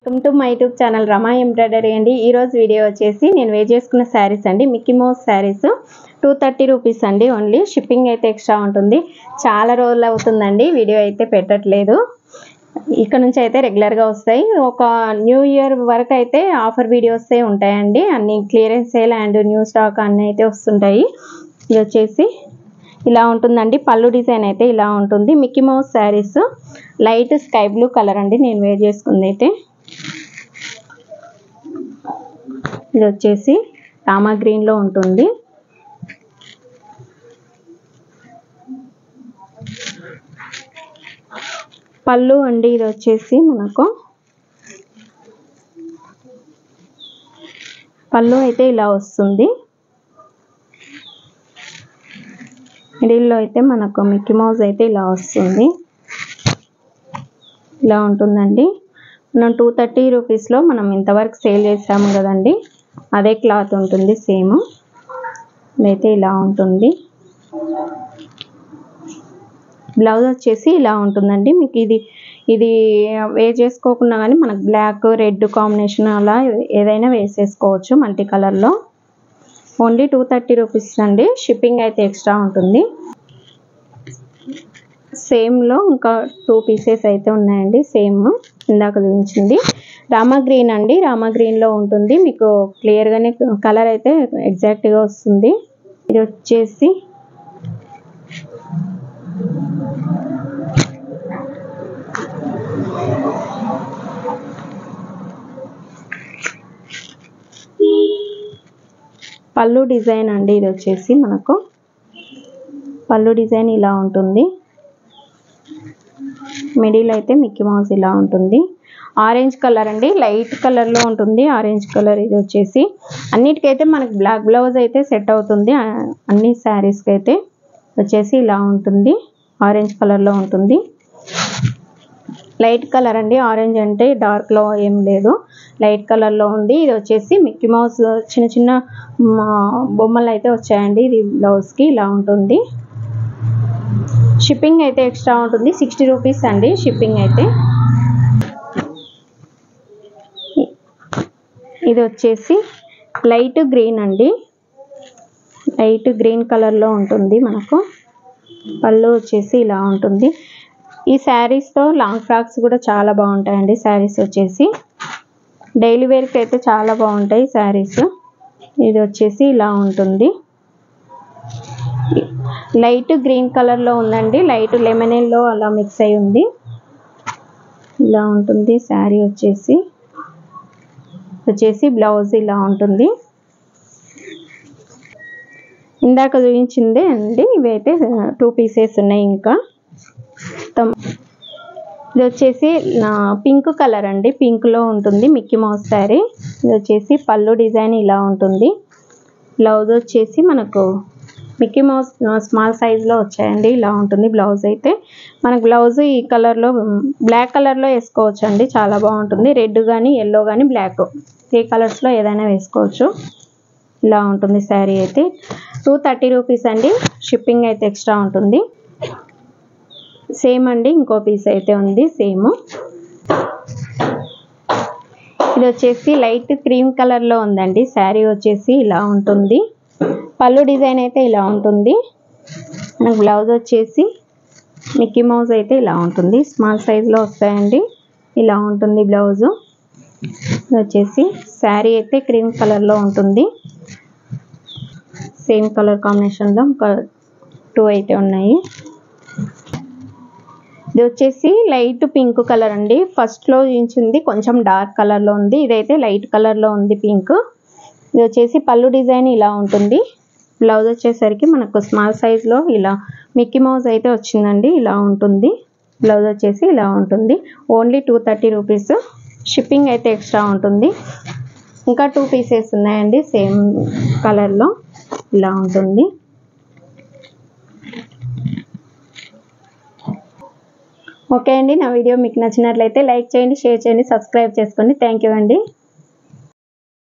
Welcome to my YouTube channel Rama embroidery అండి. ఈరోజు video వచ్చేసి నేను వేర్ చేసుకున్న శారీస్ అండి. మిక్కీ మౌస్ శారీస్ 230 రూపీస్ అండి. ఓన్లీ షిప్పింగ్ అయితే ఎక్స్ట్రా ఉంటుంది. చాలా రోజులు అవుతుందండి వీడియో అయితే పెట్టట్లేదు. ఇక్కడ నుంచి అయితే రెగ్యులర్గా వస్తాయి. ఒక న్యూ ఇయర్ వరకు అయితే ఆఫర్ వీడియోస్ ఉంటాయండి. అన్ని clearance sale and new stock అన్నీ అయితే వస్తుంటాయి. ఇది వచ్చేసి ఇలా ఉంటుందండి. పళ్ళు డిజైన్ అయితే ఇలా ఉంటుంది. Mickey mouse saris light sky blue colour అండి నేను వేర్ చేసుకుంది అయితే. ఇది వచ్చేసి రామా గ్రీన్ లో ఉంటుంది. పళ్ళు అండి ఇది వచ్చేసి మనకు పళ్ళు అయితే ఇలా వస్తుంది. మిడిల్లో అయితే మనకు మిక్కీ మౌస్ అయితే ఇలా వస్తుంది. ఇలా ఉంటుందండి. మనం 230 రూపీస్లో మనం ఇంతవరకు సేల్ చేసాము కదండి, అదే క్లాత్ ఉంటుంది సేమ్. ఇదైతే ఇలా ఉంటుంది. బ్లౌజ్ వచ్చేసి ఇలా ఉంటుందండి. మీకు ఇది వేర్ చేసుకోకుండా కానీ మనకు బ్లాక్ రెడ్ కాంబినేషన్ అలా ఏదైనా వేసేసుకోవచ్చు మల్టీ కలర్లో. ఓన్లీ 230 రూపీస్ అండి. షిప్పింగ్ అయితే ఎక్స్ట్రా ఉంటుంది. సేమ్లో ఇంకా 2 పీసెస్ అయితే ఉన్నాయండి. సేమ్ ఇందాక చూపించింది రామా గ్రీన్ అండి. రామా గ్రీన్లో ఉంటుంది. మీకు క్లియర్గానే కలర్ అయితే ఎగ్జాక్ట్గా వస్తుంది. ఇది వచ్చేసి పళ్ళు డిజైన్ అండి. ఇది వచ్చేసి మనకు పళ్ళు డిజైన్ ఇలా ఉంటుంది. మిడిల్ అయితే మిక్కీ మౌస్ ఇలా ఉంటుంది. ఆరెంజ్ కలర్ అండి, లైట్ కలర్లో ఉంటుంది ఆరెంజ్ కలర్. ఇది వచ్చేసి అన్నిటికైతే మనకి బ్లాక్ బ్లౌజ్ అయితే సెట్ అవుతుంది. అన్ని శారీస్కి అయితే వచ్చేసి ఇలా ఉంటుంది. ఆరెంజ్ కలర్లో ఉంటుంది. లైట్ కలర్ అండి. ఆరెంజ్ అంటే డార్క్లో ఏం లేదు, లైట్ కలర్లో ఉంది. ఇది వచ్చేసి మిక్కీ మౌస్ చిన్న చిన్న బొమ్మలు అయితే వచ్చాయండి. ఇది బ్లౌజ్కి ఇలా ఉంటుంది. షిప్పింగ్ అయితే ఎక్స్ట్రా ఉంటుంది. 60 రూపీస్ అండి షిప్పింగ్ అయితే. ఇది వచ్చేసి లైట్ గ్రీన్ అండి. లైట్ గ్రీన్ కలర్లో ఉంటుంది మనకు. పళ్ళు వచ్చేసి ఇలా ఉంటుంది. ఈ శారీస్తో లాంగ్ ఫ్రాక్స్ కూడా చాలా బాగుంటాయండి. శారీస్ వచ్చేసి డైలీ వేర్కి అయితే చాలా బాగుంటాయి శారీస్. ఇది వచ్చేసి ఇలా ఉంటుంది. లైట్ గ్రీన్ కలర్లో ఉందండి. లైట్ లెమన్ ఎల్లో అలా మిక్స్ అయి ఉంది. ఇలా ఉంటుంది శారీ వచ్చేసి బ్లౌజ్ ఇలా ఉంటుంది. ఇందాక చూపించిందే అండి. ఇవైతే 2 పీసెస్ ఉన్నాయి. ఇంకా ఇది వచ్చేసి పింక్ కలర్ అండి. పింక్లో ఉంటుంది మిక్కీ మౌస్ శారీ. ఇది వచ్చేసి పళ్ళు డిజైన్ ఇలా ఉంటుంది. బ్లౌజ్ వచ్చేసి మనకు మిక్కీ మౌస్ స్మాల్ సైజులో వచ్చాయండి. ఇలా ఉంటుంది బ్లౌజ్ అయితే. మనకు బ్లౌజ్ ఈ కలర్లో బ్లాక్ కలర్లో వేసుకోవచ్చు అండి. చాలా బాగుంటుంది. రెడ్ కానీ ఎల్లో కానీ బ్లాక్ 3 కలర్స్లో ఏదైనా వేసుకోవచ్చు. ఇలా ఉంటుంది శారీ అయితే. 230 రూపీస్ అండి. షిప్పింగ్ అయితే ఎక్స్ట్రా ఉంటుంది. సేమ్ అండి. ఇంకో పీస్ అయితే ఉంది సేమ్. ఇది వచ్చేసి లైట్ క్రీమ్ కలర్లో ఉందండి. శారీ వచ్చేసి ఇలా ఉంటుంది. పళ్ళు డిజైన్ అయితే ఇలా ఉంటుంది. మనకు బ్లౌజ్ వచ్చేసి మిక్కీ మౌస్ అయితే ఇలా ఉంటుంది. స్మాల్ సైజులో వస్తాయండి. ఇలా ఉంటుంది బ్లౌజు. వచ్చేసి శారీ అయితే క్రీమ్ కలర్లో ఉంటుంది. సేమ్ కలర్ కాంబినేషన్లో ఒక 2 అయితే ఉన్నాయి. ఇది వచ్చేసి లైట్ పింక్ కలర్ అండి. ఫస్ట్లో చూపించింది కొంచెం డార్క్ కలర్లో ఉంది. ఇదైతే లైట్ కలర్లో ఉంది పింక్. ఇది వచ్చేసి పళ్ళు డిజైన్ ఇలా ఉంటుంది. బ్లౌజ్ వచ్చేసరికి మనకు స్మాల్ సైజులో ఇలా మిక్కీ మౌస్ అయితే వచ్చిందండి. ఇలా ఉంటుంది బ్లౌజ్ వచ్చేసి ఇలా ఉంటుంది. Only 230 rupees. షిప్పింగ్ అయితే ఎక్స్ట్రా ఉంటుంది. ఇంకా 2 పీసెస్ ఉన్నాయండి సేమ్ కలర్లో. ఇలా ఉంటుంది. ఓకే అండి. నా వీడియో మీకు నచ్చినట్లయితే లైక్ చేయండి, షేర్ చేయండి, సబ్స్క్రైబ్ చేసుకోండి. థ్యాంక్ యూ అండి.